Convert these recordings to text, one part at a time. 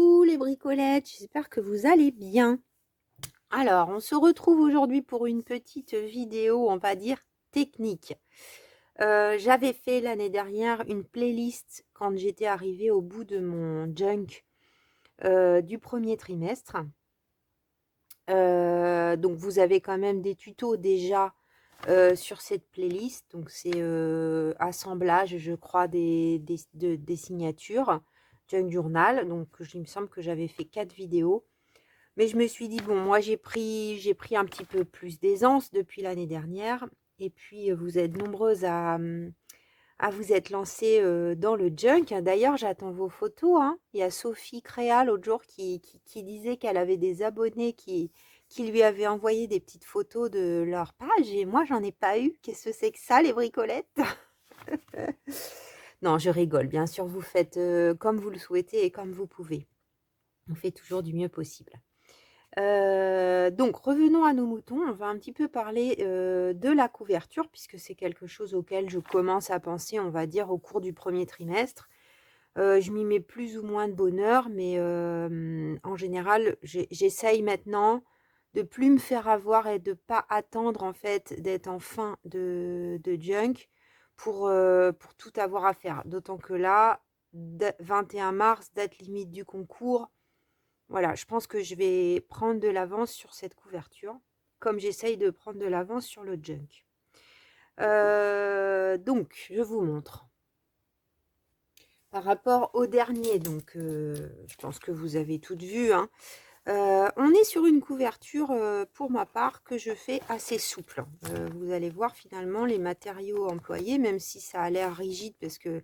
Coucou les bricolettes, j'espère que vous allez bien. Alors, on se retrouve aujourd'hui pour une petite vidéo, on va dire, technique. J'avais fait l'année dernière une playlist quand j'étais arrivée au bout de mon junk du premier trimestre. Donc, vous avez quand même des tutos déjà sur cette playlist. Donc, c'est assemblage, je crois, des signatures. Junk Journal, donc il me semble que j'avais fait 4 vidéos. Mais je me suis dit, bon, moi j'ai pris un petit peu plus d'aisance depuis l'année dernière. Et puis vous êtes nombreuses à vous être lancées dans le junk. D'ailleurs, j'attends vos photos, hein. Il y a Sophie Créa l'autre jour qui disait qu'elle avait des abonnés qui lui avaient envoyé des petites photos de leur page. Et moi, j'en ai pas eu. Qu'est-ce que c'est que ça, les bricolettes? Non, je rigole. Bien sûr, vous faites comme vous le souhaitez et comme vous pouvez. On fait toujours du mieux possible. Donc revenons à nos moutons, on va un petit peu parler de la couverture puisque c'est quelque chose auquel je commence à penser, on va dire, au cours du premier trimestre. Je m'y mets plus ou moins de bonheur, mais en général, j'essaye maintenant de plus me faire avoir et de pas attendre en fait d'être en fin de junk pour tout avoir à faire. D'autant que là, 21 mars, date limite du concours, voilà, je pense que je vais prendre de l'avance sur cette couverture, comme j'essaye de prendre de l'avance sur le junk. Donc, je vous montre. Par rapport au dernier, donc je pense que vous avez toutes vu, hein. On est sur une couverture, pour ma part, que je fais assez souple. Vous allez voir finalement les matériaux employés, même si ça a l'air rigide, parce que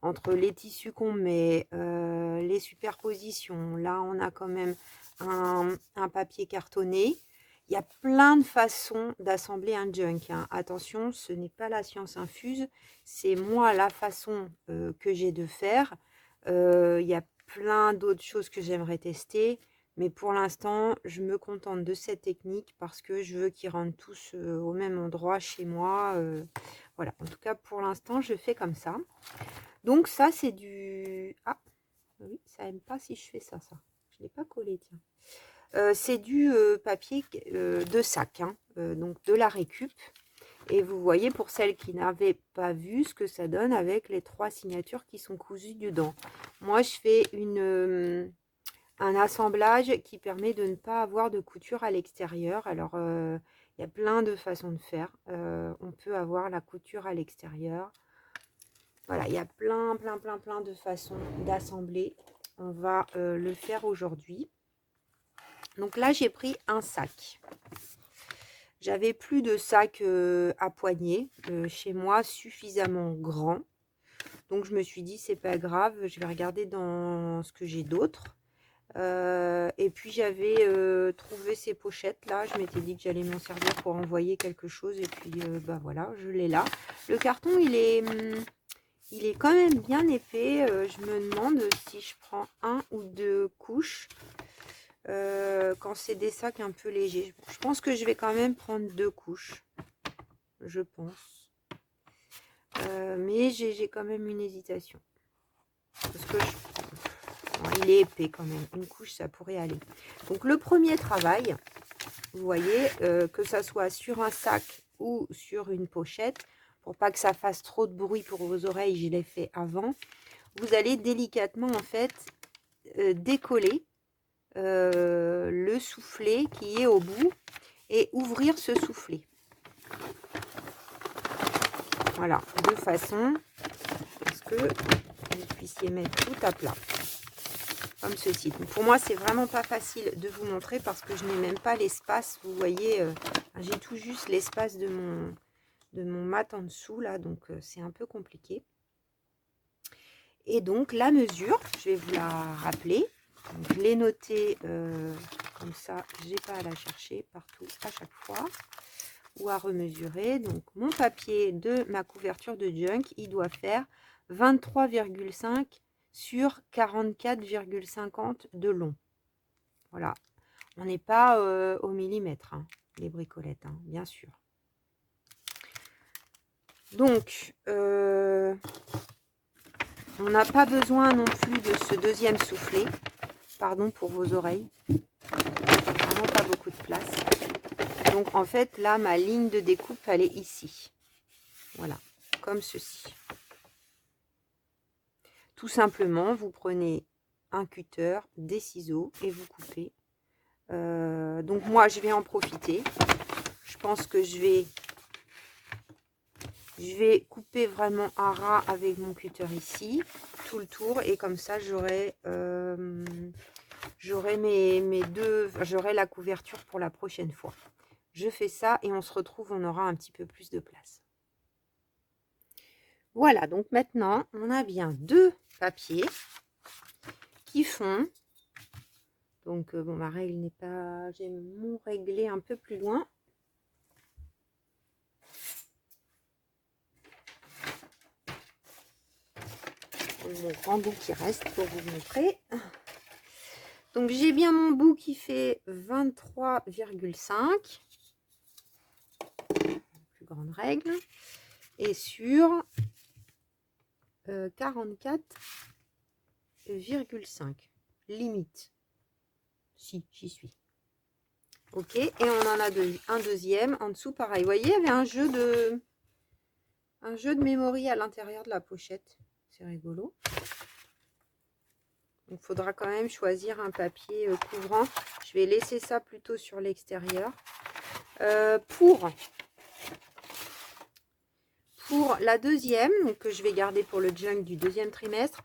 entre les tissus qu'on met, les superpositions, là on a quand même un papier cartonné. Il y a plein de façons d'assembler un junk, hein. Attention, ce n'est pas la science infuse, c'est moi la façon que j'ai de faire. Il y a plein d'autres choses que j'aimerais tester, mais pour l'instant, je me contente de cette technique parce que je veux qu'ils rentrent tous au même endroit chez moi. Voilà, en tout cas, pour l'instant, je fais comme ça. Donc ça, c'est du... Ah, oui, ça n'aime pas si je fais ça, ça. Je ne l'ai pas collé, tiens. C'est du papier de sac, hein, donc de la récup. Et vous voyez, pour celles qui n'avaient pas vu, ce que ça donne avec les 3 signatures qui sont cousues dedans. Moi, je fais un assemblage qui permet de ne pas avoir de couture à l'extérieur. Alors, il y a plein de façons de faire. On peut avoir la couture à l'extérieur. Voilà, il y a plein de façons d'assembler. On va le faire aujourd'hui. Donc là, j'ai pris un sac. J'avais plus de sac à poignée chez moi, suffisamment grand. Donc je me suis dit, c'est pas grave, je vais regarder dans ce que j'ai d'autre. Et puis j'avais trouvé ces pochettes là. Je m'étais dit que j'allais m'en servir pour envoyer quelque chose. Et puis bah voilà, je l'ai là. Le carton, il est quand même bien épais. Je me demande si je prends 1 ou 2 couches. Quand c'est des sacs un peu légers, je pense que je vais quand même prendre 2 couches, je pense, mais j'ai quand même une hésitation parce que bon, il est épais quand même, une couche ça pourrait aller. Donc le premier travail, vous voyez, que ça soit sur un sac ou sur une pochette, pour pas que ça fasse trop de bruit pour vos oreilles, je l'ai fait avant. Vous allez délicatement en fait décoller le soufflet qui est au bout et ouvrir ce soufflet. Voilà, de façon à ce que vous puissiez mettre tout à plat. Comme ceci. Donc pour moi, c'est vraiment pas facile de vous montrer parce que je n'ai même pas l'espace. Vous voyez, j'ai tout juste l'espace de mon mat en dessous là, donc c'est un peu compliqué. Et donc la mesure, je vais vous la rappeler. Donc, je l'ai notée comme ça, j'ai pas à la chercher partout à chaque fois ou à remesurer. Donc mon papier de ma couverture de junk, il doit faire 23,5 sur 44,50 de long. Voilà, on n'est pas au millimètre, hein, les bricolettes, hein, bien sûr. Donc on n'a pas besoin non plus de ce deuxième soufflet. pardon pour vos oreilles. Vraiment pas beaucoup de place. Donc en fait là ma ligne de découpe elle est ici. Voilà, comme ceci. Tout simplement, vous prenez un cutter, des ciseaux et vous coupez. Donc moi je vais en profiter. Je pense que je vais couper vraiment à ras avec mon cutter ici, tout le tour, et comme ça j'aurai j'aurai la couverture pour la prochaine fois. Je fais ça et on se retrouve, on aura un petit peu plus de place. Voilà, donc maintenant on a bien 2 papiers qui font. Donc bon, ma règle n'est pas, j'ai mon réglé un peu plus loin. Mon grand bout qui reste pour vous montrer. Donc j'ai bien mon bout qui fait 23,5, plus grande règle, et sur 44,5 limite. Si, j'y suis. Ok, et on en a un deuxième en dessous, pareil. Vous voyez, il y avait un jeu de memory à l'intérieur de la pochette. C'est rigolo. Il faudra quand même choisir un papier couvrant. Je vais laisser ça plutôt sur l'extérieur. Pour la deuxième, donc que je vais garder pour le junk du deuxième trimestre,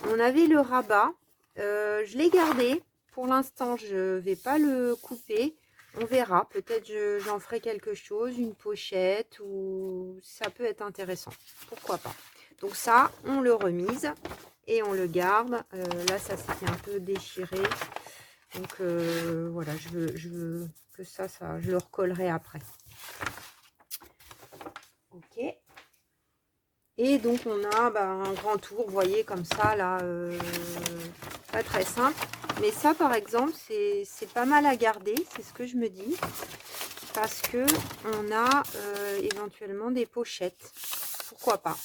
on avait le rabat. Je l'ai gardé. Pour l'instant, je ne vais pas le couper. On verra. Peut-être j'en ferai quelque chose, une pochette, ou ça peut être intéressant. Pourquoi pas. Donc ça, on le remise et on le garde. Là, ça s'est un peu déchiré. Donc voilà, je veux que ça, je le recollerai après. Ok. Et donc on a un grand tour, vous voyez, comme ça, là, pas très simple. Mais ça, par exemple, c'est pas mal à garder, c'est ce que je me dis. Parce que on a éventuellement des pochettes. Pourquoi pas.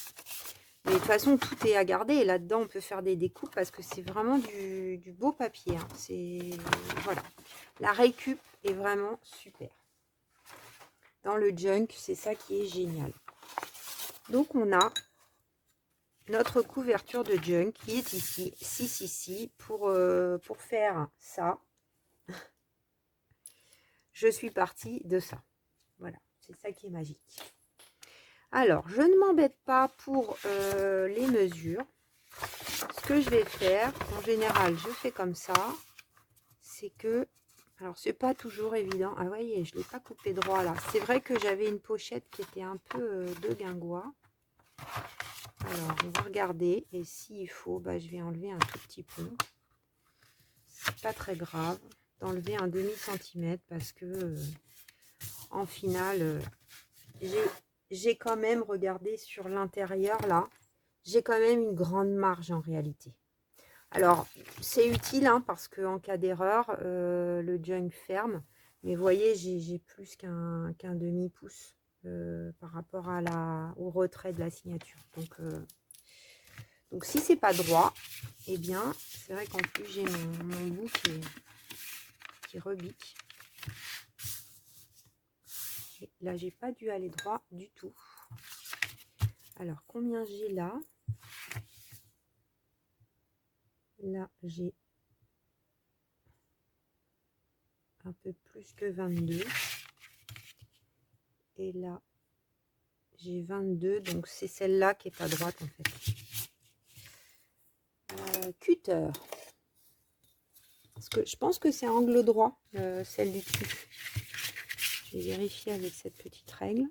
Mais de toute façon, tout est à garder. Et là-dedans, on peut faire des découpes parce que c'est vraiment du beau papier. Hein. Voilà. La récup est vraiment super. Dans le junk, c'est ça qui est génial. Donc, on a notre couverture de junk qui est ici. Si, pour faire ça, je suis partie de ça. Voilà, c'est ça qui est magique. Alors, je ne m'embête pas pour les mesures. Ce que je vais faire, en général, je fais comme ça. C'est que, alors c'est pas toujours évident. Ah, voyez, je ne l'ai pas coupé droit là. C'est vrai que j'avais une pochette qui était un peu de guingois. Alors, on va regarder. Et s'il faut, je vais enlever un tout petit peu. C'est pas très grave d'enlever un demi-centimètre parce que, en finale, j'ai quand même regardé sur l'intérieur là. J'ai quand même une grande marge en réalité. Alors, c'est utile hein, parce qu'en cas d'erreur, le junk ferme. Mais vous voyez, j'ai plus qu'un demi-pouce par rapport au retrait de la signature. Donc si c'est pas droit, eh bien, c'est vrai qu'en plus, j'ai mon bout qui rebique. Et là, j'ai pas dû aller droit du tout. Alors, combien j'ai là? Là, j'ai un peu plus que 22. Et là, j'ai 22. Donc, c'est celle-là qui est à droite, en fait. Cutter. Parce que je pense que c'est angle droit, celle du dessus. Je vais vérifier avec cette petite règle.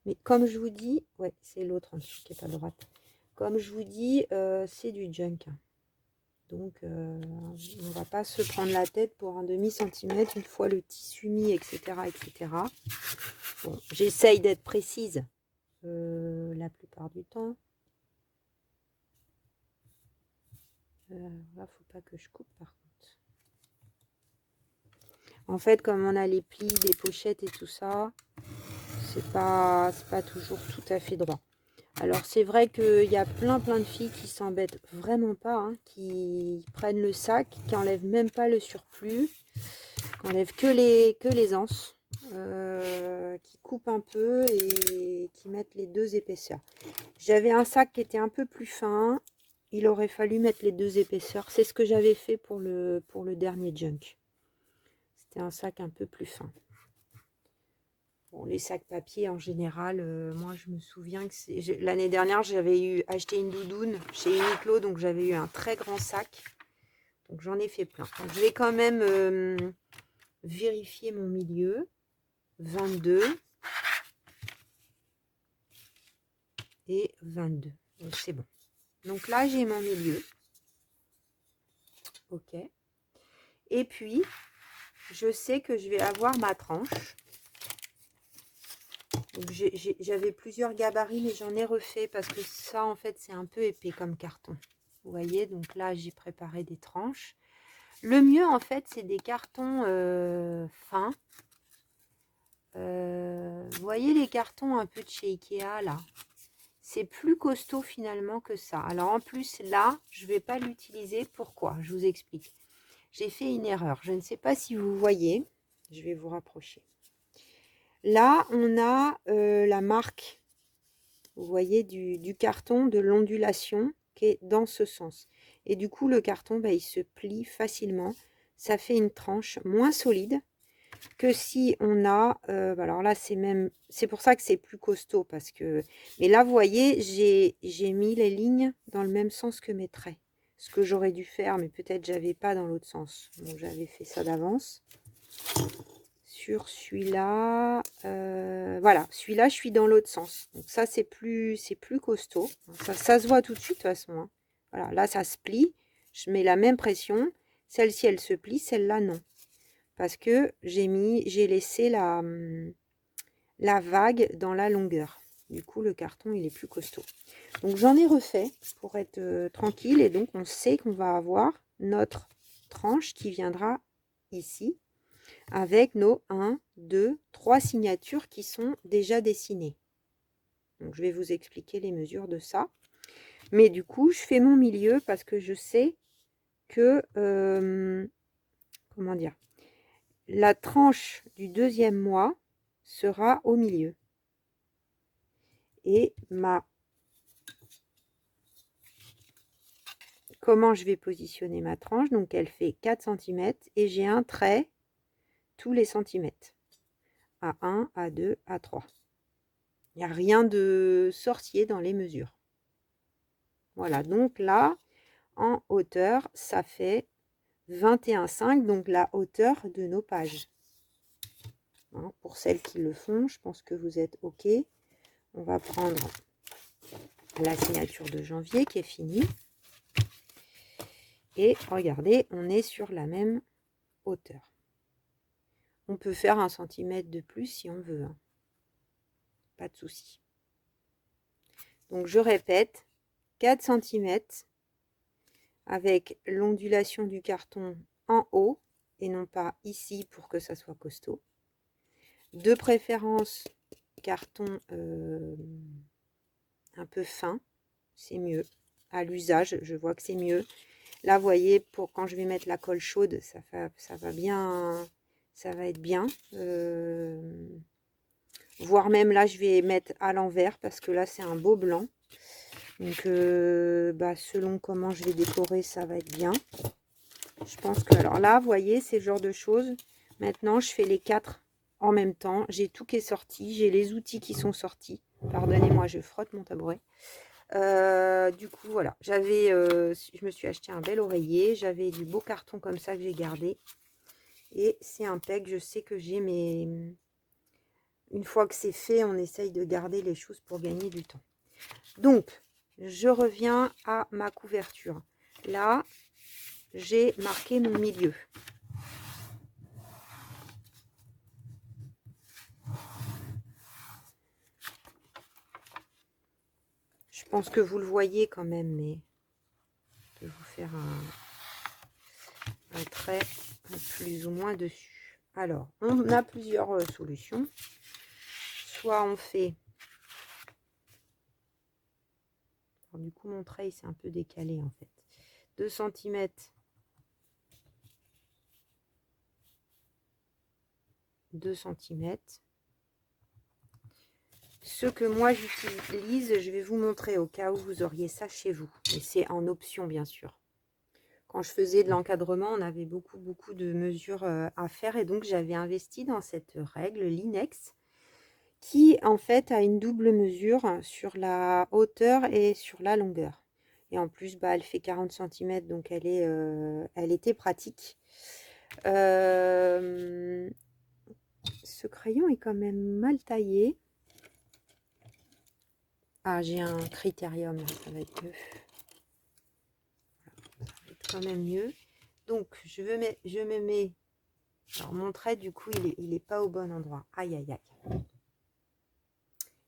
Mais comme je vous dis, ouais, c'est l'autre en dessous qui est à droite. Comme je vous dis, c'est du junk. Donc, on ne va pas se prendre la tête pour un demi-centimètre une fois le tissu mis, etc. etc. Bon, j'essaye d'être précise la plupart du temps. Là, faut pas que je coupe par contre. En fait, comme on a les plis des pochettes et tout ça, c'est pas toujours tout à fait droit. Alors c'est vrai qu'il y a plein de filles qui s'embêtent vraiment pas, hein, qui prennent le sac, qui enlèvent même pas le surplus, qui enlèvent que les anses, qui coupent un peu et qui mettent les deux épaisseurs. J'avais un sac qui était un peu plus fin, il aurait fallu mettre les deux épaisseurs. C'est ce que j'avais fait pour le dernier junk. C'était un sac un peu plus fin. Bon, les sacs papier en général, moi je me souviens que l'année dernière j'avais acheté une doudoune chez Uniqlo, donc j'avais eu un très grand sac. Donc j'en ai fait plein. Donc, je vais quand même vérifier mon milieu. 22 et 22. C'est bon. Donc là j'ai mon milieu. Ok. Et puis je sais que je vais avoir ma tranche. J'avais plusieurs gabarits, mais j'en ai refait parce que ça, en fait, c'est un peu épais comme carton. Vous voyez, donc là, j'ai préparé des tranches. Le mieux, en fait, c'est des cartons fins. Vous voyez les cartons un peu de chez Ikea, là? C'est plus costaud, finalement, que ça. Alors, en plus, là, je ne vais pas l'utiliser. Pourquoi? Je vous explique. J'ai fait une erreur. Je ne sais pas si vous voyez. Je vais vous rapprocher. Là, on a la marque, vous voyez, du carton, de l'ondulation qui est dans ce sens. Et du coup, le carton, bah, il se plie facilement. Ça fait une tranche moins solide que si on a... alors là, c'est pour ça que c'est plus costaud. Mais là, vous voyez, j'ai mis les lignes dans le même sens que mes traits. Ce que j'aurais dû faire, mais peut-être j'avais pas dans l'autre sens. Donc, j'avais fait ça d'avance. Sur celui-là, voilà, celui-là, je suis dans l'autre sens. Donc ça, c'est plus costaud. Ça se voit tout de suite, de toute façon. Hein. Voilà, là, ça se plie. Je mets la même pression. Celle-ci, elle se plie. Celle-là, non. Parce que j'ai laissé la vague dans la longueur. Du coup, le carton, il est plus costaud. Donc, j'en ai refait pour être tranquille. Et donc, on sait qu'on va avoir notre tranche qui viendra ici, avec nos 1, 2, 3 signatures qui sont déjà dessinées. Donc, je vais vous expliquer les mesures de ça. Mais du coup, je fais mon milieu parce que je sais que, comment dire, la tranche du deuxième mois sera au milieu. Et comment je vais positionner ma tranche? Donc, elle fait 4 cm et j'ai un trait tous les centimètres. A1, A2, A3. Il n'y a rien de sorcier dans les mesures. Voilà, donc là, en hauteur, ça fait 21,5, donc la hauteur de nos pages. Hein, pour celles qui le font, je pense que vous êtes OK. On va prendre la signature de janvier qui est finie. Et regardez, on est sur la même hauteur. On peut faire 1 cm de plus si on veut. Hein. Pas de souci. Donc je répète, 4 cm avec l'ondulation du carton en haut et non pas ici pour que ça soit costaud. De préférence carton un peu fin, c'est mieux. À l'usage, je vois que c'est mieux. Là, vous voyez, pour quand je vais mettre la colle chaude, ça va bien, ça va être bien. Voire même là, je vais mettre à l'envers parce que là, c'est un beau blanc. Donc, selon comment je vais décorer, ça va être bien. Je pense que, alors là, vous voyez, c'est le genre de choses. Maintenant, je fais les 4 en même temps. J'ai tout qui est sorti. J'ai les outils qui sont sortis. Pardonnez-moi, je frotte mon tabouret. Du coup, voilà. Je me suis acheté un bel oreiller. J'avais du beau carton comme ça que j'ai gardé. Et c'est impec. Je sais que j'ai mes... Une fois que c'est fait, on essaye de garder les choses pour gagner du temps. Donc, je reviens à ma couverture. Là, j'ai marqué mon milieu. Je pense que vous le voyez quand même, mais je vais vous faire un trait plus ou moins dessus. Alors, on a plusieurs solutions. Soit on fait Alors, du coup, mon trait s'est un peu décalé en fait. 2 cm. 2 cm. Ce que moi j'utilise, je vais vous montrer au cas où vous auriez ça chez vous. Et c'est en option, bien sûr. Quand je faisais de l'encadrement, on avait beaucoup de mesures à faire. Et donc, j'avais investi dans cette règle, l'Inex, qui en fait a une double mesure sur la hauteur et sur la longueur. Et en plus, bah, elle fait 40 cm, donc elle était pratique. Ce crayon est quand même mal taillé. Ah, j'ai un critérium, là, ça va être mieux. Voilà, ça va être quand même mieux. Donc, je me mets... Alors, mon trait, du coup, il est pas au bon endroit. Aïe, aïe, aïe.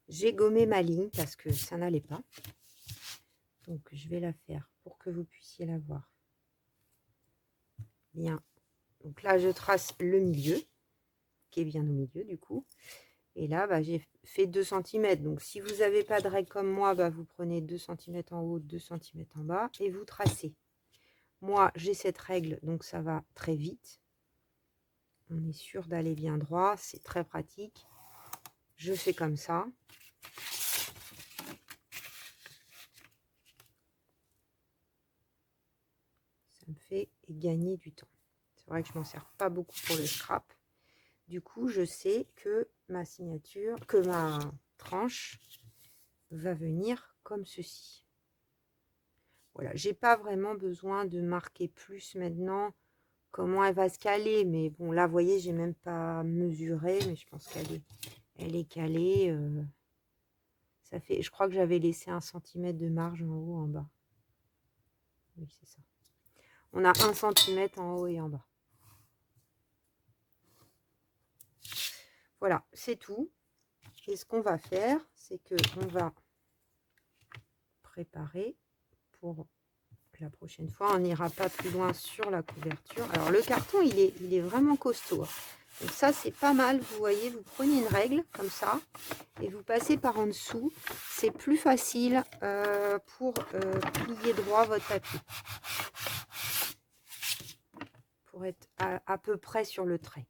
J'ai gommé ma ligne parce que ça n'allait pas. Donc, je vais la faire pour que vous puissiez la voir. Bien. Donc là, je trace le milieu, qui est bien au milieu, du coup. Et là, bah, j'ai fait 2 cm. Donc, si vous n'avez pas de règle comme moi, bah, vous prenez 2 cm en haut, 2 cm en bas et vous tracez. Moi, j'ai cette règle, donc ça va très vite. On est sûr d'aller bien droit. C'est très pratique. Je fais comme ça. Ça me fait gagner du temps. C'est vrai que je m'en sers pas beaucoup pour le scrap. Du coup, je sais que ma signature, que ma tranche va venir comme ceci. Voilà, j'ai pas vraiment besoin de marquer plus maintenant comment elle va se caler, mais bon, là, vous voyez, j'ai même pas mesuré, mais je pense elle est calée. Ça fait, je crois que j'avais laissé 1 cm de marge en haut, en bas. Oui, c'est ça. On a 1 cm en haut et en bas. Voilà, c'est tout. Et ce qu'on va faire, c'est que on va préparer pour la prochaine fois. On n'ira pas plus loin sur la couverture. Alors, le carton, il est vraiment costaud. Donc ça, c'est pas mal. Vous voyez, vous prenez une règle comme ça et vous passez par en dessous. C'est plus facile pour plier droit votre papier. Pour être à peu près sur le trait.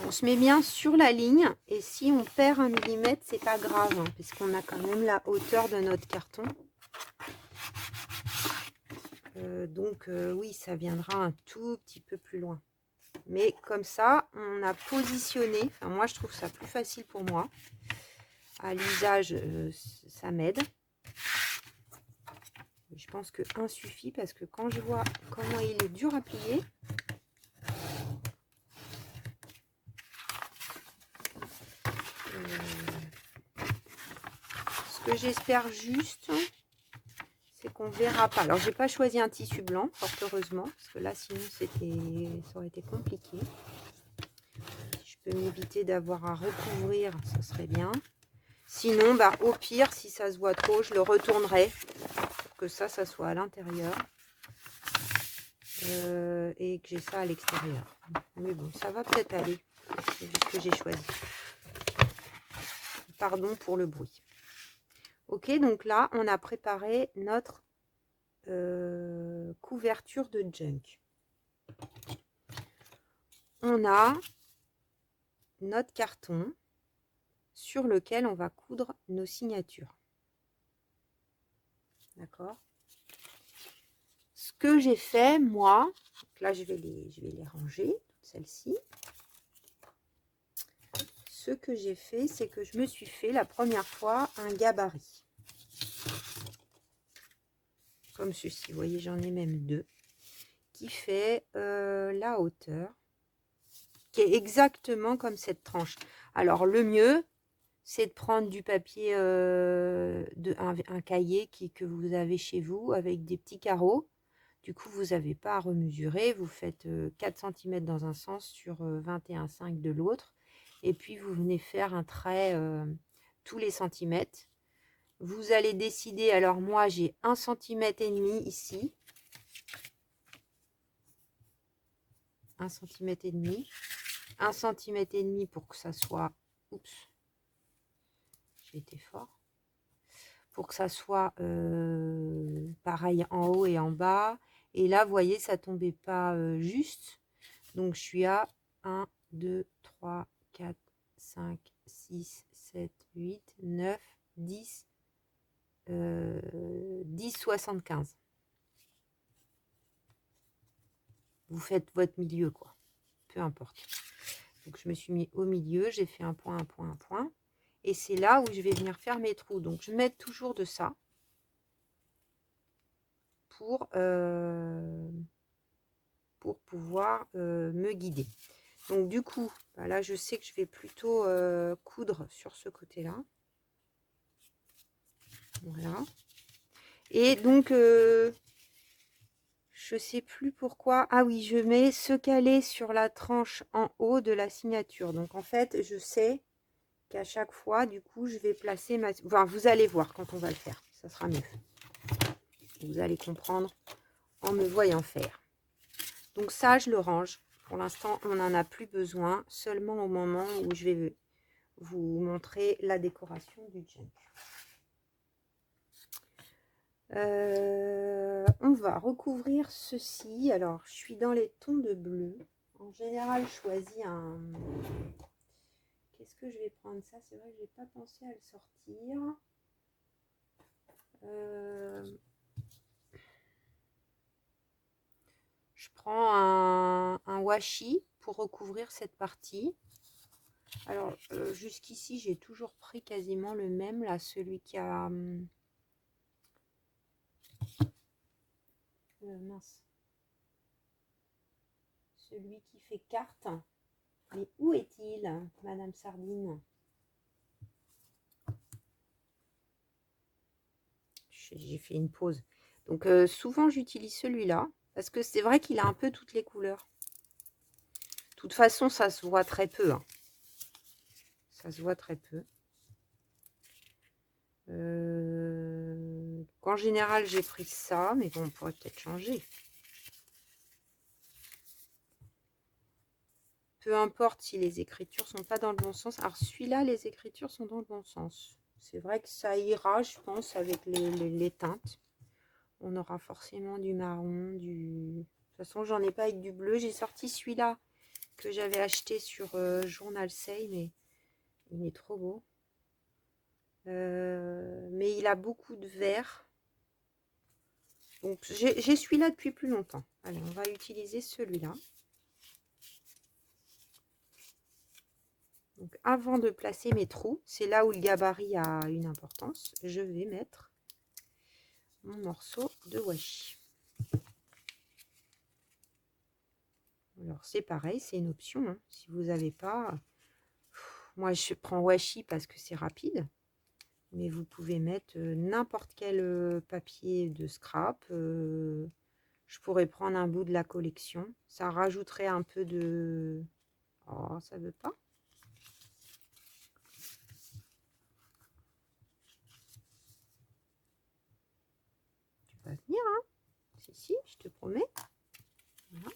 On se met bien sur la ligne et si on perd 1 millimètre, c'est pas grave, hein, puisqu'on a quand même la hauteur de notre carton. Donc oui, ça viendra un tout petit peu plus loin. Mais comme ça, on a positionné. Enfin, moi, je trouve ça plus facile pour moi. À l'usage, ça m'aide. Je pense que 1 suffit parce que quand je vois comment il est dur à plier, ce que j'espère juste, c'est qu'on verra pas. Alors, j'ai pas choisi un tissu blanc, fort heureusement, parce que là, sinon, ça aurait été compliqué. Si je peux m'éviter d'avoir à recouvrir, ça serait bien. Sinon, bah, au pire, si ça se voit trop, je le retournerai pour que ça soit à l'intérieur et que j'ai ça à l'extérieur. Mais bon, ça va peut-être aller. C'est juste que j'ai choisi. Pardon pour le bruit. Ok, donc là, on a préparé notre couverture de junk. On a notre carton sur lequel on va coudre nos signatures. D'accord? Ce que j'ai fait, moi, donc là, je vais les ranger, toutes celles-ci. Ce que j'ai fait, c'est que je me suis fait la première fois un gabarit. Comme ceci, vous voyez, j'en ai même 2. Qui fait la hauteur, qui est exactement comme cette tranche. Alors, le mieux, c'est de prendre du papier, un cahier que vous avez chez vous avec des petits carreaux. Du coup, vous n'avez pas à remesurer. Vous faites 4 cm dans un sens sur 21,5 de l'autre. Et puis, vous venez faire un trait tous les centimètres. Vous allez décider. Alors, moi, j'ai 1,5 cm ici. 1,5 cm. 1,5 cm pour que ça soit... Oups, j'ai été fort. Pour que ça soit pareil en haut et en bas. Et là, vous voyez, ça tombait pas juste. Donc, je suis à 1, 2, 3, 4, 5, 6, 7, 8, 9, 10, 10,75. Vous faites votre milieu, quoi. Peu importe. Donc, je me suis mis au milieu. J'ai fait un point, un point, un point. Et c'est là où je vais venir faire mes trous. Donc, je mets toujours de ça pour pouvoir me guider. Donc, du coup, bah là, je sais que je vais plutôt coudre sur ce côté-là. Voilà. Et donc, je sais plus pourquoi. Ah oui, je mets ce calé sur la tranche en haut de la signature. Donc, en fait, je sais qu'à chaque fois, du coup, je vais placer ma... Enfin, vous allez voir quand on va le faire. Ça sera mieux. Vous allez comprendre en me voyant faire. Donc ça, je le range. Pour l'instant, on n'en a plus besoin. Seulement au moment où je vais vous montrer la décoration du junk. On va recouvrir ceci. Alors, je suis dans les tons de bleu. En général, je choisis un... Qu'est-ce que je vais prendre? Ça, c'est vrai que je n'ai pas pensé à le sortir. Je prends un washi pour recouvrir cette partie. Alors, jusqu'ici, j'ai toujours pris quasiment le même, là, celui qui a... mince. Celui qui fait carte. Mais où est-il, Madame Sardine? J'ai fait une pause. Donc, souvent, j'utilise celui-là. Parce que c'est vrai qu'il a un peu toutes les couleurs. De toute façon, ça se voit très peu. Hein. Ça se voit très peu. En général, j'ai pris ça. Mais bon, on pourrait peut-être changer. Peu importe si les écritures sont pas dans le bon sens. Alors, celui-là, les écritures sont dans le bon sens. C'est vrai que ça ira, je pense, avec les teintes. On aura forcément du marron, du... De toute façon, j'en ai pas avec du bleu. J'ai sorti celui-là que j'avais acheté sur Journal Say, mais il est trop beau. Mais il a beaucoup de vert. Donc, j'ai celui-là depuis plus longtemps. Allez, on va utiliser celui-là. Donc, avant de placer mes trous, c'est là où le gabarit a une importance. Je vais mettre mon morceau de washi. Alors, c'est pareil, c'est une option. Hein. Si vous n'avez pas... Moi, je prends washi parce que c'est rapide. Mais vous pouvez mettre n'importe quel papier de scrap. Je pourrais prendre un bout de la collection. Ça rajouterait un peu de... Oh, ça veut pas. Tu vas venir, hein? Si, je te promets. Voilà.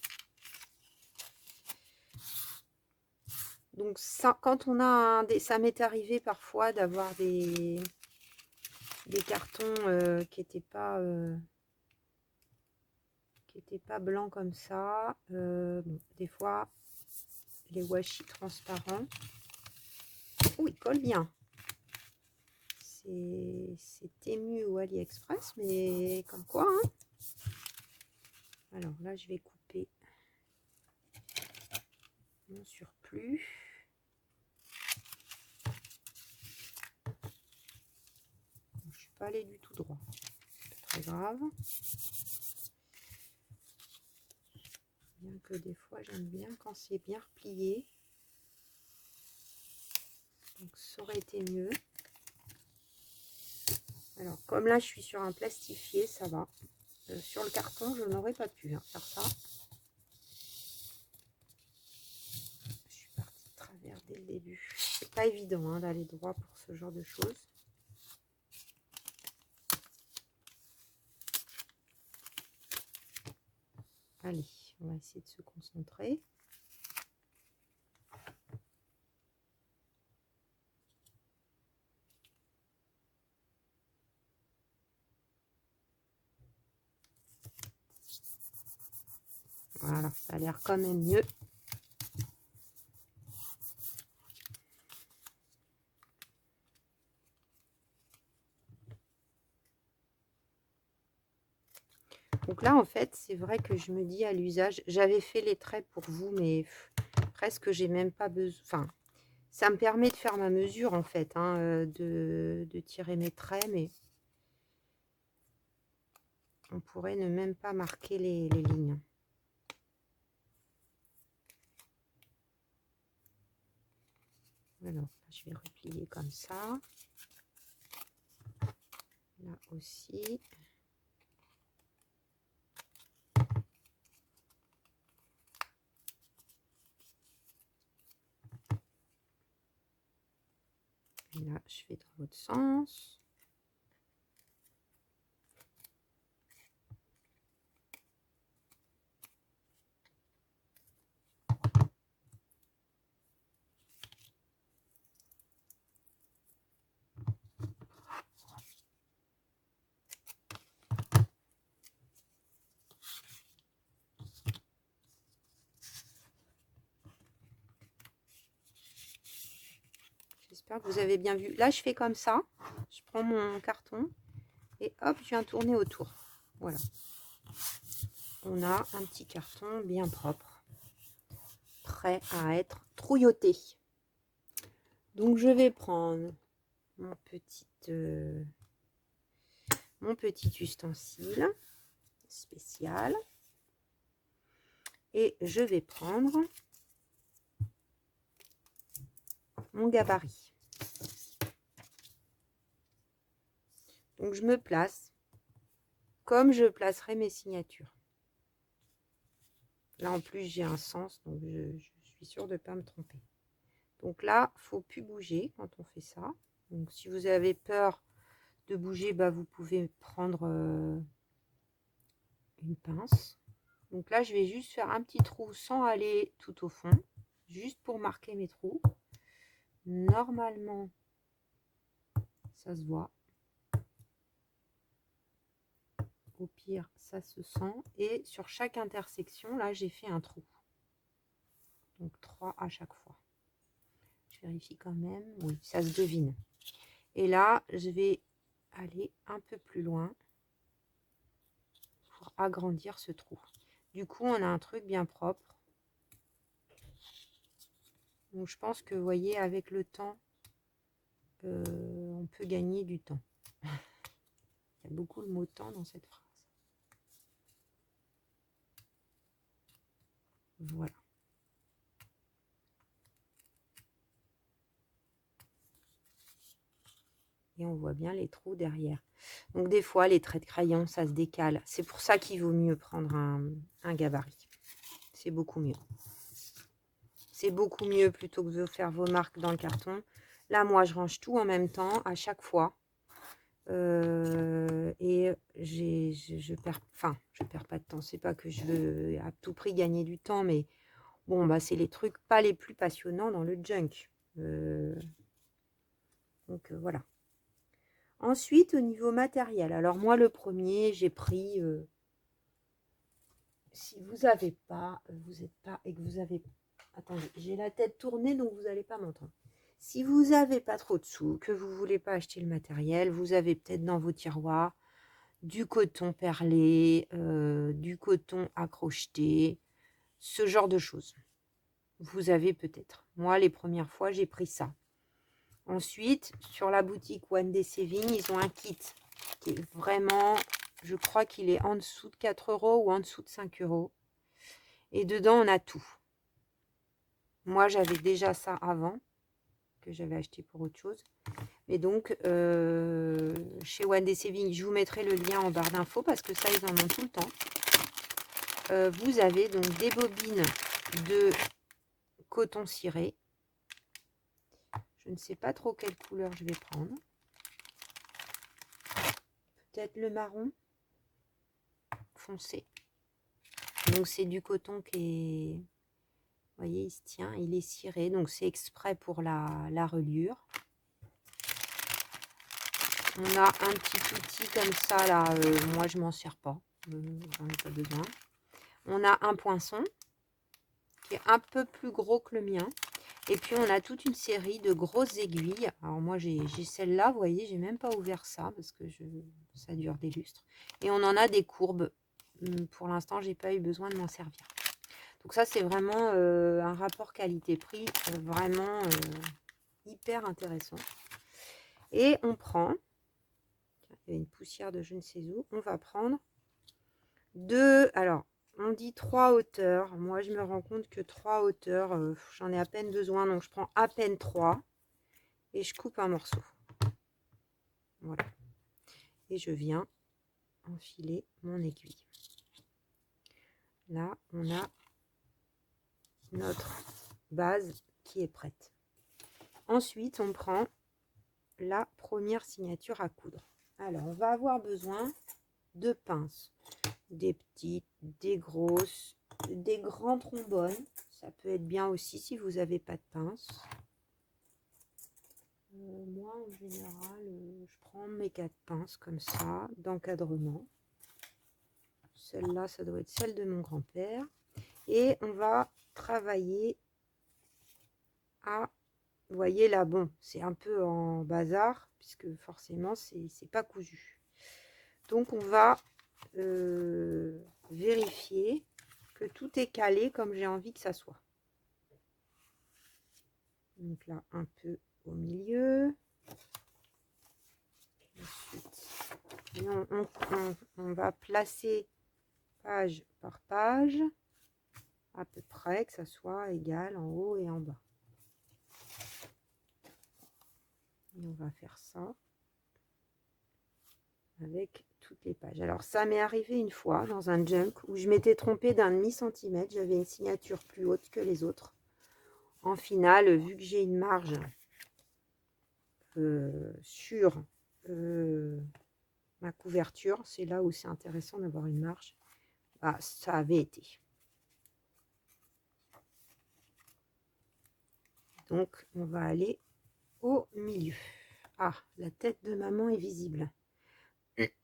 Donc, ça, quand on a ça m'est arrivé parfois d'avoir des cartons qui n'étaient pas... blancs comme ça. Bon, des fois, les washi transparents. Oh, il colle bien. C'est Temu ou AliExpress, mais comme quoi. Hein. Alors là, je vais couper mon surplus. Je ne suis pas allée du tout droit. C'est très grave. Bien que des fois, j'aime bien quand c'est bien replié. Donc, ça aurait été mieux. Alors, comme là, je suis sur un plastifié, ça va. Sur le carton, je n'aurais pas pu faire ça. Je suis partie de travers dès le début. C'est pas évident hein, d'aller droit pour ce genre de choses. Allez, on va essayer de se concentrer. Voilà, ça a l'air quand même mieux. Donc là, en fait, c'est vrai que je me dis à l'usage, j'avais fait les traits pour vous, mais presque j'ai même pas besoin. Enfin, ça me permet de faire ma mesure, en fait, hein, de tirer mes traits, mais on pourrait ne même pas marquer les lignes. Alors, je vais replier comme ça. Là aussi. Et là, je fais dans l'autre sens. J'espère que vous avez bien vu. Là, je fais comme ça. Je prends mon carton et hop, je viens tourner autour. Voilà. On a un petit carton bien propre, prêt à être trouilloté. Donc, je vais prendre mon petit ustensile spécial et je vais prendre mon gabarit. Donc, je me place comme je placerai mes signatures. Là, en plus, j'ai un sens, donc je suis sûre de ne pas me tromper. Donc là, il ne faut plus bouger quand on fait ça. Donc, si vous avez peur de bouger, bah, vous pouvez prendre une pince. Donc là, je vais juste faire un petit trou sans aller tout au fond, juste pour marquer mes trous. Normalement, ça se voit. Au pire, ça se sent. Et sur chaque intersection, là, j'ai fait un trou. Donc 3 à chaque fois. Je vérifie quand même. Oui, ça se devine. Et là, je vais aller un peu plus loin pour agrandir ce trou. Du coup, on a un truc bien propre. Donc, je pense que, vous voyez, avec le temps, on peut gagner du temps. Il y a beaucoup le mot temps dans cette phrase. Voilà. Et on voit bien les trous derrière. Donc, des fois, les traits de crayon, ça se décale. C'est pour ça qu'il vaut mieux prendre un gabarit. C'est beaucoup mieux. C'est beaucoup mieux plutôt que de faire vos marques dans le carton. Là, moi, je range tout en même temps, à chaque fois. Et je perds pas de temps. C'est pas que je veux à tout prix gagner du temps, mais bon, bah, c'est les trucs pas les plus passionnants dans le junk. Donc, voilà. Ensuite, au niveau matériel. Alors, moi, le premier, j'ai pris... si vous n'avez pas... vous n'êtes pas... et que vous avez... Attendez, j'ai la tête tournée, donc vous n'allez pas m'entendre. Si vous n'avez pas trop de sous, que vous ne voulez pas acheter le matériel, vous avez peut-être dans vos tiroirs du coton perlé, du coton à crocheter, ce genre de choses. Vous avez peut-être. Moi, les premières fois, j'ai pris ça. Ensuite, sur la boutique One Day Saving, ils ont un kit qui est vraiment, je crois qu'il est en dessous de 4 € ou en dessous de 5 €. Et dedans, on a tout. Moi, j'avais déjà ça avant, que j'avais acheté pour autre chose. Et donc, chez One Day Saving, je vous mettrai le lien en barre d'infos parce que ça, ils en ont tout le temps. Vous avez donc des bobines de coton ciré. Je ne sais pas trop quelle couleur je vais prendre. Peut-être le marron foncé. Donc, c'est du coton qui est... Vous voyez, il se tient, il est ciré. Donc, c'est exprès pour la reliure. On a un petit outil comme ça, là. Moi, je m'en sers pas. J'en ai pas besoin. on a un poinçon qui est un peu plus gros que le mien. Et puis, on a toute une série de grosses aiguilles. Alors, moi, j'ai celle-là, vous voyez, j'ai même pas ouvert ça parce que ça dure des lustres. Et on en a des courbes. Pour l'instant, j'ai pas eu besoin de m'en servir. Donc, ça, c'est vraiment un rapport qualité-prix vraiment hyper intéressant. Et on prend, il y a une poussière de je ne sais où, on va prendre alors, on dit 3 hauteurs. Moi, je me rends compte que 3 hauteurs, j'en ai à peine besoin. Donc, je prends à peine 3 et je coupe un morceau. Voilà. Et je viens enfiler mon aiguille. Là, on a notre base qui est prête. Ensuite, on prend la première signature à coudre. Alors, on va avoir besoin de pinces. Des petites, des grosses, des grands trombones. Ça peut être bien aussi si vous n'avez pas de pince. Moi, en général, je prends mes 4 pinces comme ça, d'encadrement. Celle-là, ça doit être celle de mon grand-père. Et on va travailler à... Vous voyez là, bon, c'est un peu en bazar, puisque forcément, c'est pas cousu. Donc, on va vérifier que tout est calé comme j'ai envie que ça soit. Donc là, un peu au milieu. Ensuite, on va placer page par page, à peu près, que ça soit égal en haut et en bas. Et on va faire ça avec toutes les pages. Alors, ça m'est arrivé une fois dans un junk où je m'étais trompée d'un demi-centimètre. J'avais une signature plus haute que les autres. En finale, vu que j'ai une marge sur ma couverture, c'est là où c'est intéressant d'avoir une marge. Ah, ça avait été. Donc, on va aller au milieu. Ah, la tête de maman est visible.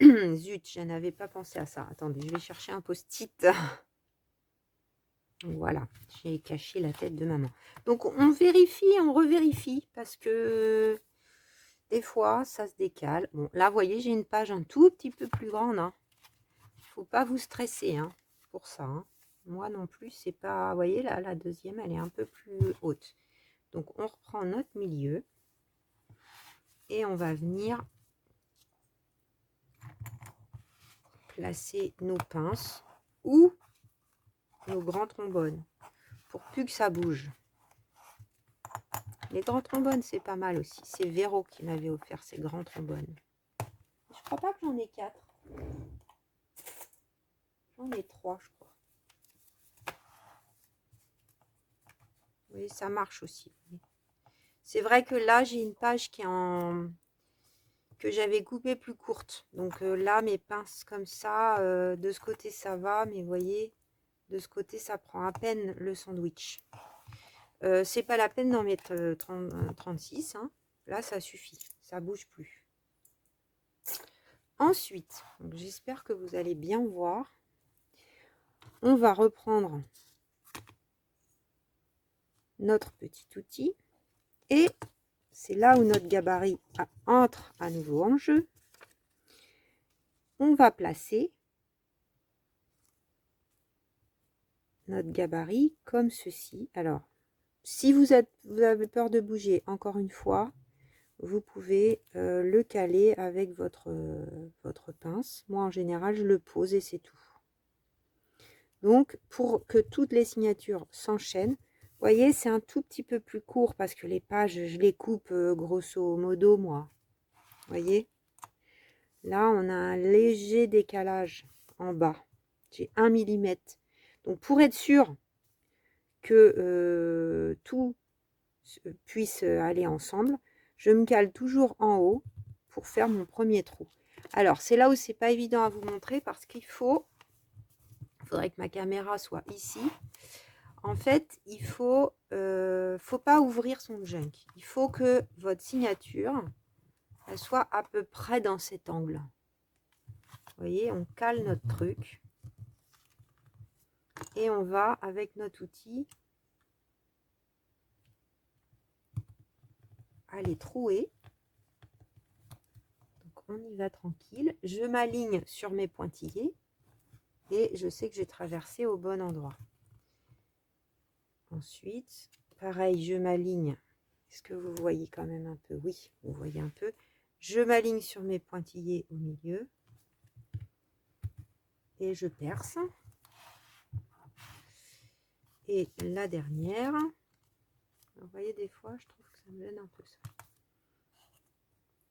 Zut, je n'avais pas pensé à ça. Attendez, je vais chercher un post-it. Voilà, j'ai caché la tête de maman. Donc, on vérifie, on revérifie parce que des fois, ça se décale. Bon, là, vous voyez, j'ai une page un tout petit peu plus grande. Hein. Il ne faut pas vous stresser pour ça. Hein. Moi non plus, c'est pas... Vous voyez, là, la deuxième, elle est un peu plus haute. Donc, on reprend notre milieu et on va venir placer nos pinces ou nos grands trombones pour plus que ça bouge. Les grands trombones, c'est pas mal aussi. C'est Véro qui m'avait offert ces grands trombones. Je crois pas que j'en ai 4. J'en ai 3, je crois. Oui, ça marche aussi. C'est vrai que là, j'ai une page qui est en... que j'avais coupée plus courte. Donc là, mes pinces comme ça, de ce côté, ça va. Mais vous voyez, de ce côté, ça prend à peine le sandwich. C'est pas la peine d'en mettre 36. Hein. Là, ça suffit. Ça bouge plus. Ensuite, j'espère que vous allez bien voir. On va reprendre notre petit outil. Et c'est là où notre gabarit entre à nouveau en jeu. On va placer notre gabarit comme ceci. Alors, si vous avez peur de bouger, encore une fois, vous pouvez le caler avec votre pince. Moi, en général, je le pose et c'est tout. Donc, pour que toutes les signatures s'enchaînent, vous voyez, c'est un tout petit peu plus court parce que les pages, je les coupe grosso modo, moi. Vous voyez? Là, on a un léger décalage en bas. J'ai 1 mm. Donc, pour être sûr que tout puisse aller ensemble, je me cale toujours en haut pour faire mon premier trou. Alors, c'est là où c'est pas évident à vous montrer parce qu'il faudrait que ma caméra soit ici. En fait, il faut pas ouvrir son junk. Il faut que votre signature elle soit à peu près dans cet angle. Vous voyez, on cale notre truc. Et on va, avec notre outil, aller trouer. Donc on y va tranquille. Je m'aligne sur mes pointillés et je sais que j'ai traversé au bon endroit. Ensuite, pareil, je m'aligne. Est-ce que vous voyez quand même un peu? Oui, vous voyez un peu. Je m'aligne sur mes pointillés au milieu et je perce. Et la dernière, vous voyez, des fois, je trouve que ça me gêne un peu ça.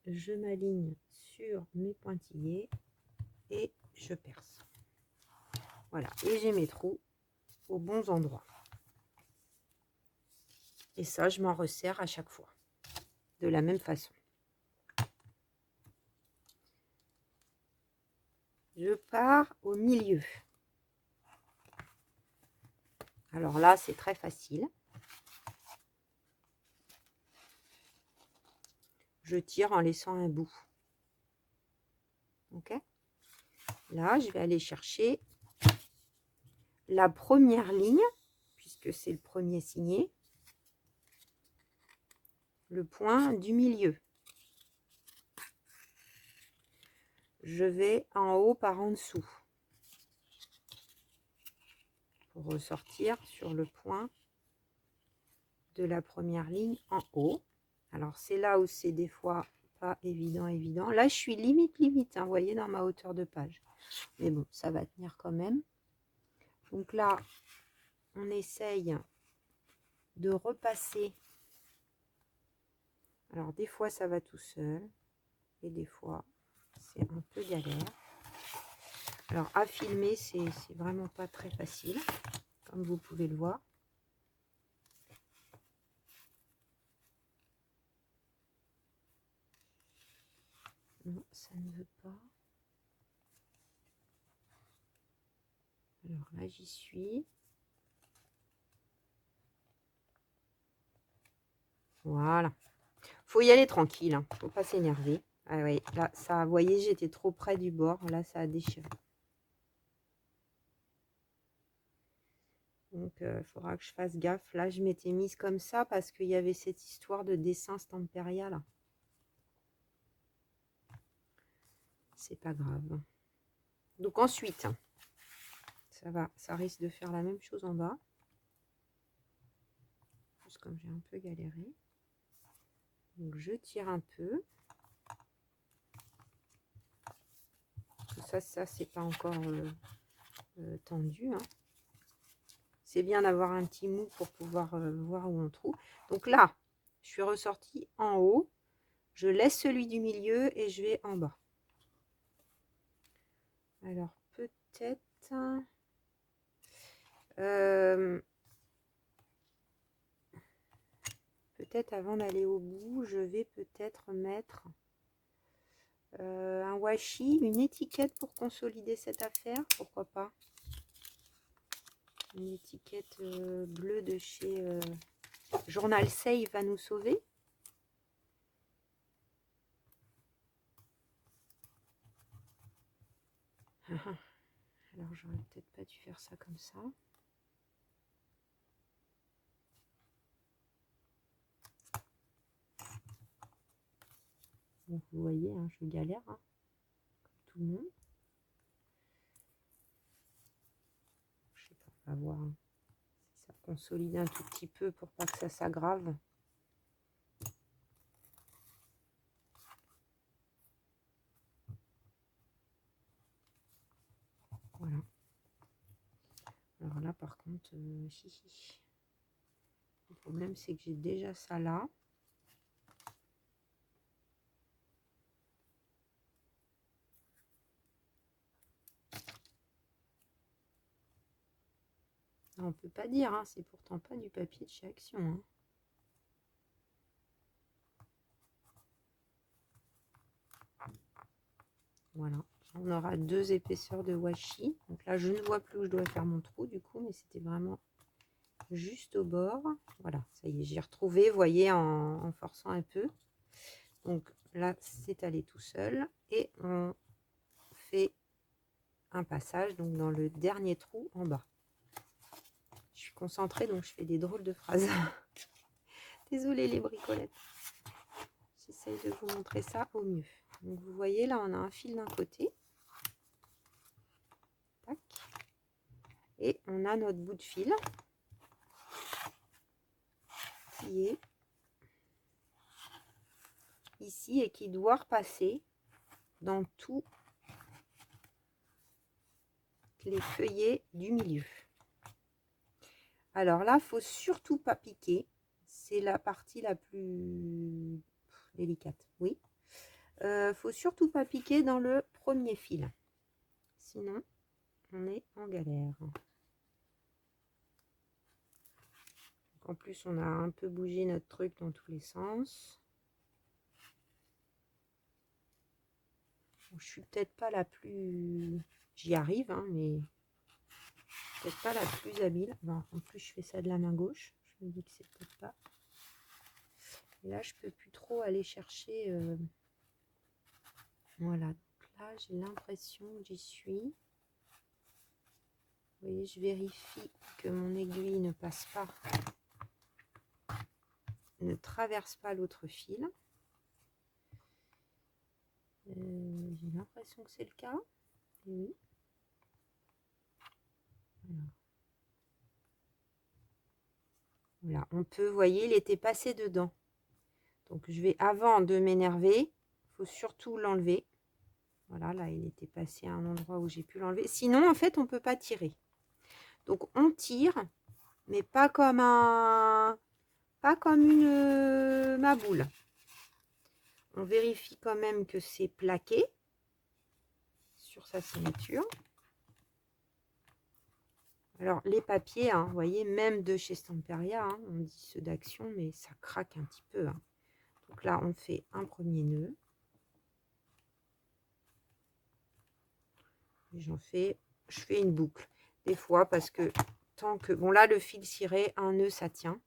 Je m'aligne sur mes pointillés et je perce. Voilà, et j'ai mes trous aux bons endroits. Et ça, je m'en resserre à chaque fois, de la même façon. Je pars au milieu. Alors là, c'est très facile. Je tire en laissant un bout. Ok? Là, je vais aller chercher la première ligne, puisque c'est le premier signé, le point du milieu. Je vais en haut par en dessous pour ressortir sur le point de la première ligne en haut. Alors c'est là où c'est des fois pas évident. Là je suis limite hein, vous voyez, dans ma hauteur de page, mais bon, ça va tenir quand même. Donc là on essaye de repasser. Alors des fois ça va tout seul et des fois c'est un peu galère. Alors à filmer, c'est vraiment pas très facile, comme vous pouvez le voir. Non, ça ne veut pas. Alors là, j'y suis. Voilà. Faut y aller tranquille, hein. Faut pas s'énerver. Ah oui, là, ça, vous voyez, j'étais trop près du bord. Là, ça a déchiré. Donc, il faudra que je fasse gaffe. Là, je m'étais mise comme ça parce qu'il y avait cette histoire de dessin Stamperia, là. C'est pas grave. Donc, ensuite, ça va. Ça risque de faire la même chose en bas. Juste comme j'ai un peu galéré. Donc, je tire un peu. Ça c'est pas encore tendu, hein. C'est bien d'avoir un petit mou pour pouvoir voir où on trouve. Donc là, je suis ressortie en haut, je laisse celui du milieu et je vais en bas. Alors peut-être avant d'aller au bout, je vais peut-être mettre un washi, une étiquette pour consolider cette affaire, pourquoi pas. Une étiquette bleue de chez Journal Save va nous sauver. Alors j'aurais peut-être pas dû faire ça comme ça. Donc vous voyez, hein, je galère, hein, comme tout le monde. Je sais pas, on va voir, hein, si ça consolide un tout petit peu pour pas que ça s'aggrave. Voilà. Alors là, par contre, le problème, c'est que j'ai déjà ça là. On peut pas dire, hein, c'est pourtant pas du papier de chez Action, hein. Voilà, on aura 2 épaisseurs de washi. Donc là, je ne vois plus où je dois faire mon trou du coup, mais c'était vraiment juste au bord. Voilà, ça y est, j'ai retrouvé, vous voyez, en forçant un peu. Donc là, c'est allé tout seul et on fait un passage donc dans le dernier trou en bas. concentrée, donc je fais des drôles de phrases. Désolée les bricolettes. J'essaye de vous montrer ça au mieux. Donc vous voyez, là, on a un fil d'un côté. Tac. Et on a notre bout de fil qui est ici et qui doit repasser dans tous les feuillets du milieu. Alors là, faut surtout pas piquer. C'est la partie la plus délicate. Oui. Faut surtout pas piquer dans le premier fil. Sinon, on est en galère. En plus, on a un peu bougé notre truc dans tous les sens. Bon, je suis peut-être pas la plus... J'y arrive, hein, mais peut-être pas la plus habile. Bon, en plus, je fais ça de la main gauche. Je me dis que c'est peut-être pas... Et là, je peux plus trop aller chercher... Voilà. Donc là, j'ai l'impression que j'y suis. Vous voyez, je vérifie que mon aiguille ne passe pas, ne traverse pas l'autre fil. J'ai l'impression que c'est le cas. Et oui. Voilà, on peut, vous voyez, il était passé dedans. Donc je vais, avant de m'énerver, il faut surtout l'enlever. Voilà, là, il était passé à un endroit où j'ai pu l'enlever. Sinon, en fait, on ne peut pas tirer. Donc on tire, mais pas comme une ma boule. On vérifie quand même que c'est plaqué sur sa signature. Alors les papiers, hein, vous voyez, même de chez Stamperia, hein, on dit ceux d'Action, mais ça craque un petit peu. Hein. Donc là, on fait un premier nœud. Et je fais une boucle. Des fois, parce que tant que... Bon, là, le fil ciré, un nœud, ça tient.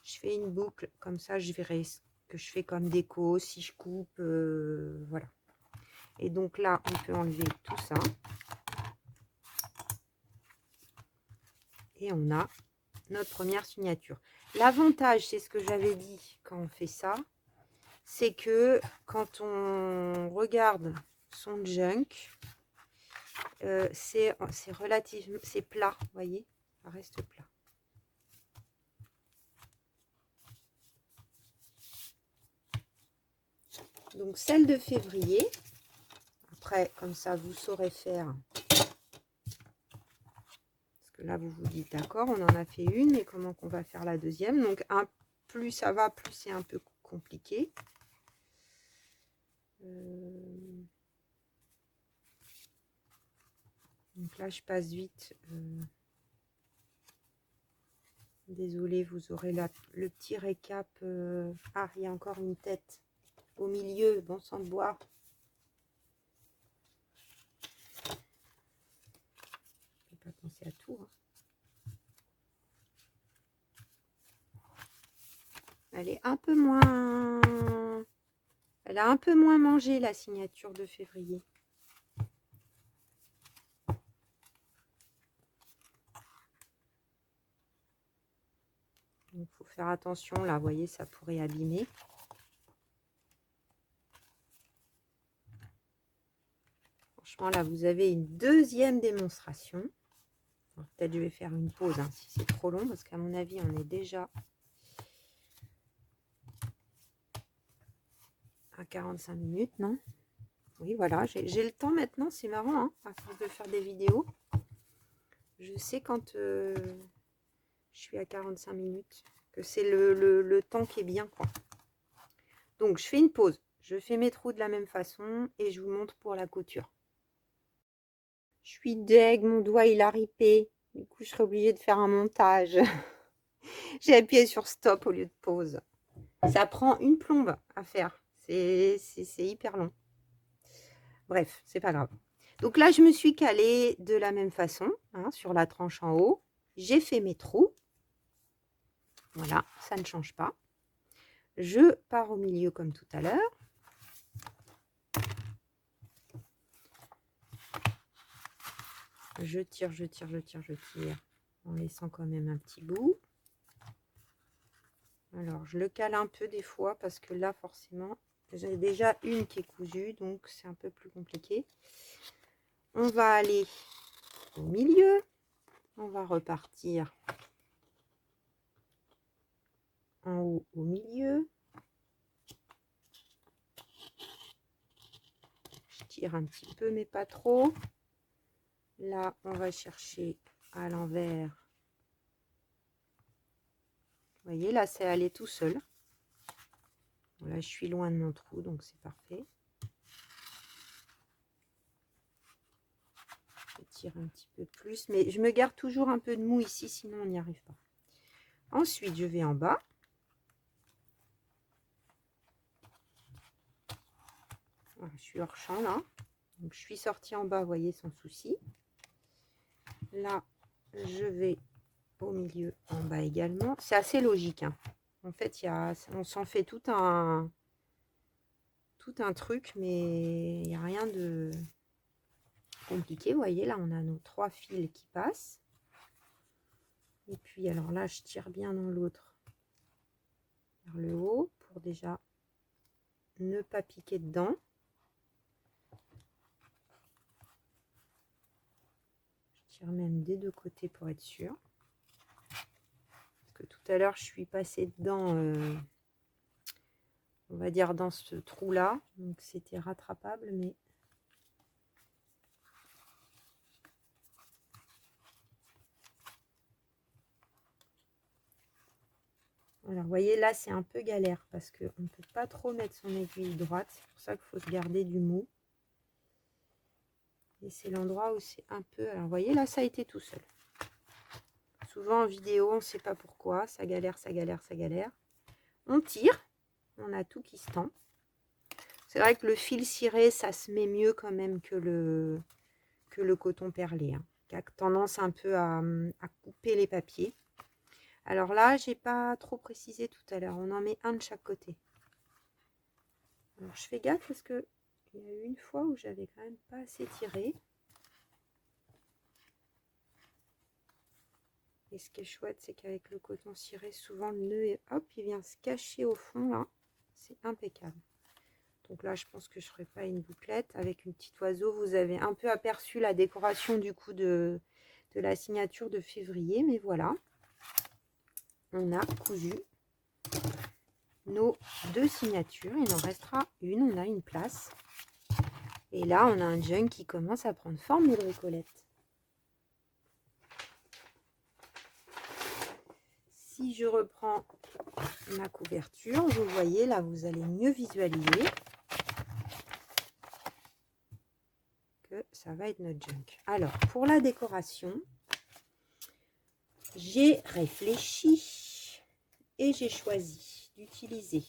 Je fais une boucle, comme ça, je verrai ce que je fais comme déco, si je coupe, voilà. Et donc là, on peut enlever tout ça. Et on a notre première signature. L'avantage, c'est ce que j'avais dit quand on fait ça, c'est que quand on regarde son junk, c'est relativement, c'est plat, vous voyez, ça reste plat. Donc celle de février, après comme ça vous saurez faire, parce que là vous vous dites d'accord, on en a fait une, mais comment qu'on va faire la deuxième? Donc plus ça va, plus c'est un peu compliqué. Donc là je passe vite. Désolée, vous aurez le petit récap. Ah, il y a encore une tête au milieu, bon sang de bois. Je ne peux pas penser à tout. Hein. Elle est un peu moins... Elle a un peu moins mangé la signature de février. Il faut faire attention, là, vous voyez, ça pourrait abîmer. Franchement, là, vous avez une deuxième démonstration. Peut-être je vais faire une pause hein, si c'est trop long, parce qu'à mon avis, on est déjà à 45 minutes, non? Oui, voilà, j'ai le temps maintenant, c'est marrant, hein, à force de faire des vidéos. Je sais quand je suis à 45 minutes, que c'est le temps qui est bien, quoi. Donc, je fais une pause. Je fais mes trous de la même façon et je vous montre pour la couture. Je suis deg, mon doigt, il a ripé. Du coup, je serai obligée de faire un montage. J'ai appuyé sur stop au lieu de pause. Ça prend une plombe à faire. C'est hyper long. Bref, c'est pas grave. Donc là, je me suis calée de la même façon, hein, sur la tranche en haut. J'ai fait mes trous. Voilà, ça ne change pas. Je pars au milieu comme tout à l'heure. Je tire, je tire, je tire, je tire. en laissant quand même un petit bout. Alors, je le cale un peu des fois parce que là, forcément, j'ai déjà une qui est cousue, donc c'est un peu plus compliqué. On va aller au milieu. On va repartir en haut au milieu. Je tire un petit peu, mais pas trop. Là, on va chercher à l'envers. Vous voyez, là, c'est allé tout seul. Là, je suis loin de mon trou, donc c'est parfait. Je tire un petit peu plus, mais je me garde toujours un peu de mou ici, sinon on n'y arrive pas. Ensuite, je vais en bas. Voilà, je suis hors champ, là. Donc, je suis sortie en bas, vous voyez, sans souci. Là, je vais au milieu, en bas également. C'est assez logique, hein. En fait, on s'en fait tout un truc, mais il n'y a rien de compliqué. Vous voyez, là, on a nos 3 fils qui passent. Et puis, alors là, je tire bien dans l'autre vers le haut pour déjà ne pas piquer dedans. Je tire même des deux côtés pour être sûr. Parce que tout à l'heure, je suis passée dedans, on va dire dans ce trou-là. Donc, c'était rattrapable, mais... Alors, vous voyez, là, c'est un peu galère parce qu'on ne peut pas trop mettre son aiguille droite. C'est pour ça qu'il faut se garder du mou. Et c'est l'endroit où c'est un peu... Alors, vous voyez, là, ça a été tout seul. Souvent, en vidéo, on ne sait pas pourquoi. Ça galère, ça galère, ça galère. On tire. On a tout qui se tend. C'est vrai que le fil ciré, ça se met mieux quand même que le coton perlé, hein, qui a tendance un peu à couper les papiers. Alors là, j'ai pas trop précisé tout à l'heure. On en met un de chaque côté. Alors, je fais gaffe parce que il y a eu une fois où j'avais quand même pas assez tiré. Et ce qui est chouette, c'est qu'avec le coton ciré, souvent le nœud, hop, il vient se cacher au fond là. C'est impeccable. Donc là, je pense que je ne ferai pas une bouclette avec une petite oiseau. Vous avez un peu aperçu la décoration du coup de la signature de février. Mais voilà, on a cousu nos 2 signatures. Il en restera une, on a une place. Et là, on a un junk qui commence à prendre forme de bricolette. Si je reprends ma couverture, vous voyez, là, vous allez mieux visualiser que ça va être notre junk. Alors, pour la décoration, j'ai réfléchi et j'ai choisi d'utiliser.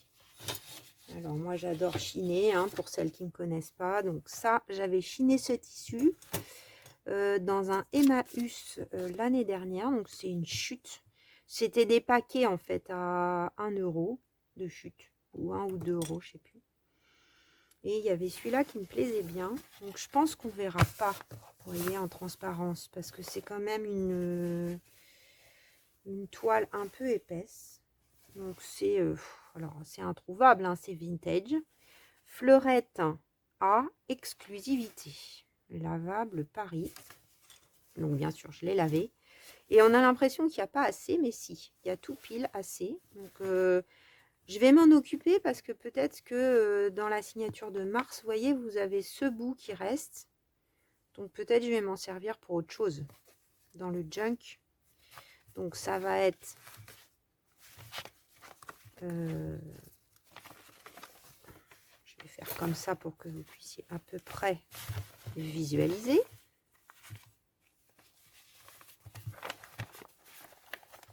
Alors, moi, j'adore chiner, hein, pour celles qui ne me connaissent pas. Donc, ça, j'avais chiné ce tissu dans un Emmaüs l'année dernière. Donc, c'est une chute. C'était des paquets, en fait, à 1 € de chute. Ou 1 ou 2 €, je sais plus. Et il y avait celui-là qui me plaisait bien. Donc, je pense qu'on ne verra pas, vous voyez, en transparence. Parce que c'est quand même une toile un peu épaisse. Donc, c'est alors c'est introuvable, hein, c'est vintage. Fleurette à exclusivité. Lavable Paris. Donc, bien sûr, je l'ai lavé. Et on a l'impression qu'il n'y a pas assez, mais si, il y a tout pile assez. Donc, je vais m'en occuper parce que peut-être que dans la signature de mars, vous voyez, vous avez ce bout qui reste. Donc, peut-être je vais m'en servir pour autre chose dans le junk. Donc, ça va être... je vais faire comme ça pour que vous puissiez à peu près visualiser.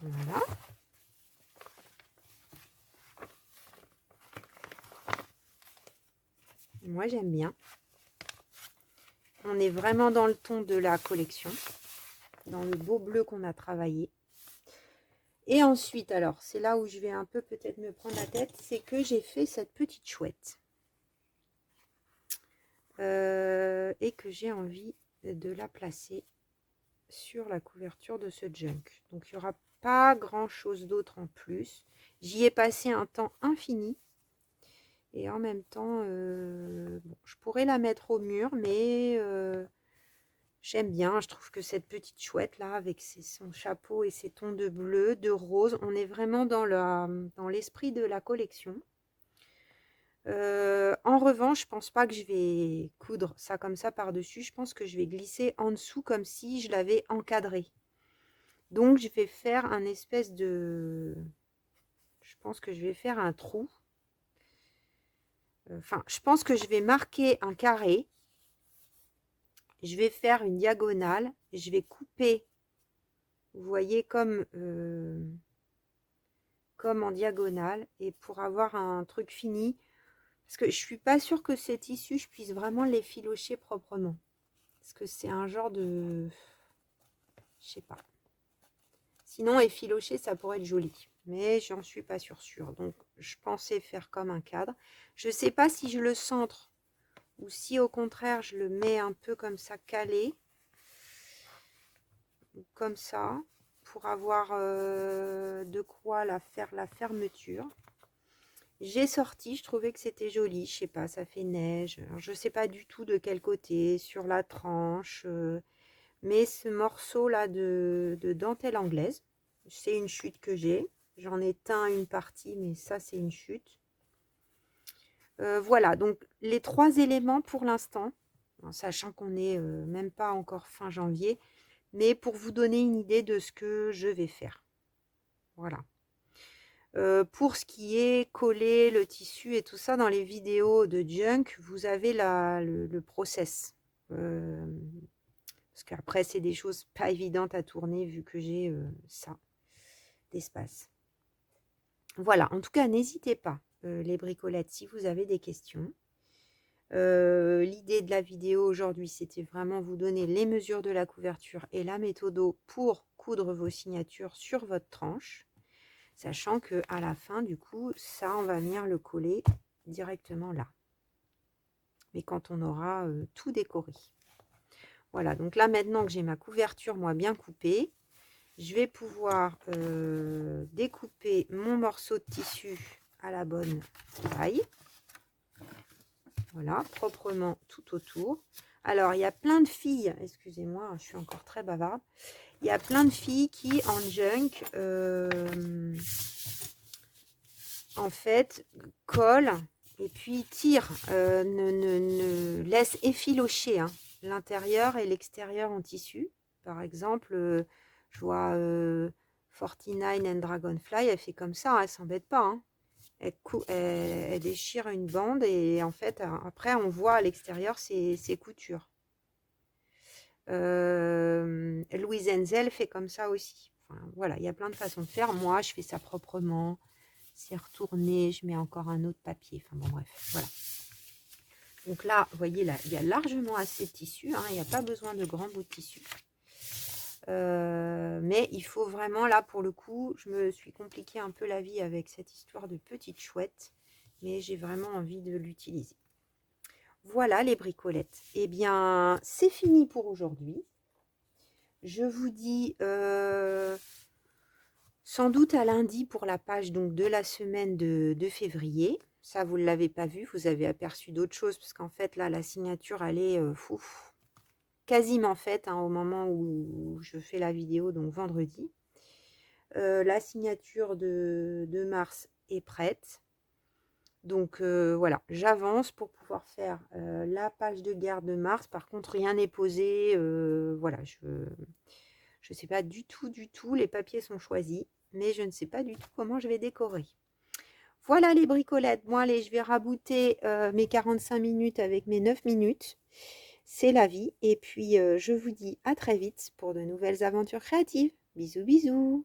Voilà. Moi, j'aime bien. On est vraiment dans le ton de la collection, dans le beau bleu qu'on a travaillé. Et ensuite, alors, c'est là où je vais un peu peut-être me prendre la tête, c'est que j'ai fait cette petite chouette. Et que j'ai envie de la placer sur la couverture de ce junk. Donc, il n'y aura pas grand-chose d'autre en plus. J'y ai passé un temps infini. Et en même temps, bon, je pourrais la mettre au mur, mais j'aime bien. Je trouve que cette petite chouette là, avec son chapeau et ses tons de bleu, de rose, on est vraiment dans l'esprit de la collection. En revanche, je pense pas que je vais coudre ça comme ça par-dessus. Je pense que je vais glisser en dessous comme si je l'avais encadré. Donc, je vais faire un espèce de... Je pense que je vais faire un trou. Enfin, je pense que je vais marquer un carré. Je vais faire une diagonale. Je vais couper, vous voyez, comme en diagonale. Et pour avoir un truc fini, parce que je suis pas sûre que ces tissus, je puisse vraiment les filocher proprement. Parce que c'est un genre de... Je sais pas. Sinon, effilocher, ça pourrait être joli. Mais j'en suis pas sûre. Donc, je pensais faire comme un cadre. Je sais pas si je le centre ou si au contraire, je le mets un peu comme ça, calé. Comme ça. Pour avoir de quoi faire la fermeture. J'ai sorti, je trouvais que c'était joli. Je sais pas, ça fait neige. Alors, je sais pas du tout de quel côté, sur la tranche. Mais ce morceau-là de dentelle anglaise, c'est une chute que j'ai. J'en ai teint une partie, mais ça, c'est une chute. Voilà, donc les 3 éléments pour l'instant, en sachant qu'on n'est même pas encore fin janvier, mais pour vous donner une idée de ce que je vais faire. Voilà. Pour ce qui est coller le tissu et tout ça, dans les vidéos de junk, vous avez le process. Parce qu'après, c'est des choses pas évidentes à tourner vu que j'ai ça d'espace. Voilà, en tout cas, n'hésitez pas, les bricolettes, si vous avez des questions. L'idée de la vidéo aujourd'hui, c'était vraiment vous donner les mesures de la couverture et la méthode pour coudre vos signatures sur votre tranche. Sachant que à la fin, du coup, ça, on va venir le coller directement là. Mais quand on aura tout décoré. Voilà, donc là, maintenant que j'ai ma couverture, moi, bien coupée, je vais pouvoir découper mon morceau de tissu à la bonne taille. Voilà, proprement tout autour. Alors, il y a plein de filles, excusez-moi, je suis encore très bavarde. Il y a plein de filles qui, en junk, en fait, collent et puis tirent, ne laissent effilocher hein, l'intérieur et l'extérieur en tissu. Par exemple, je vois 49 and Dragonfly, elle fait comme ça, hein, elle s'embête pas. Hein. Elle déchire une bande et en fait, après, on voit à l'extérieur ses coutures. Louise Enzel fait comme ça aussi. Enfin, voilà, il y a plein de façons de faire. Moi, je fais ça proprement. C'est retourné, je mets encore un autre papier. Enfin bon, bref, voilà. Donc là, vous voyez, là, il y a largement assez de tissu. Hein, il n'y a pas besoin de grands bouts de tissu. Mais il faut vraiment, là, pour le coup, je me suis compliqué un peu la vie avec cette histoire de petite chouette. Mais j'ai vraiment envie de l'utiliser. Voilà les bricolettes. Eh bien, c'est fini pour aujourd'hui. Je vous dis sans doute à lundi pour la page donc, de la semaine de février. Ça, vous ne l'avez pas vu, vous avez aperçu d'autres choses, parce qu'en fait, là, la signature, elle est quasiment faite hein, au moment où je fais la vidéo, donc vendredi. La signature de mars est prête. Donc voilà, j'avance pour pouvoir faire la page de garde de mars. Par contre, rien n'est posé. Voilà, je ne sais pas du tout. Les papiers sont choisis, mais je ne sais pas du tout comment je vais décorer. Voilà les bricolettes. Bon, allez, je vais rabouter mes 45 minutes avec mes 9 minutes. C'est la vie. Et puis, je vous dis à très vite pour de nouvelles aventures créatives. Bisous, bisous.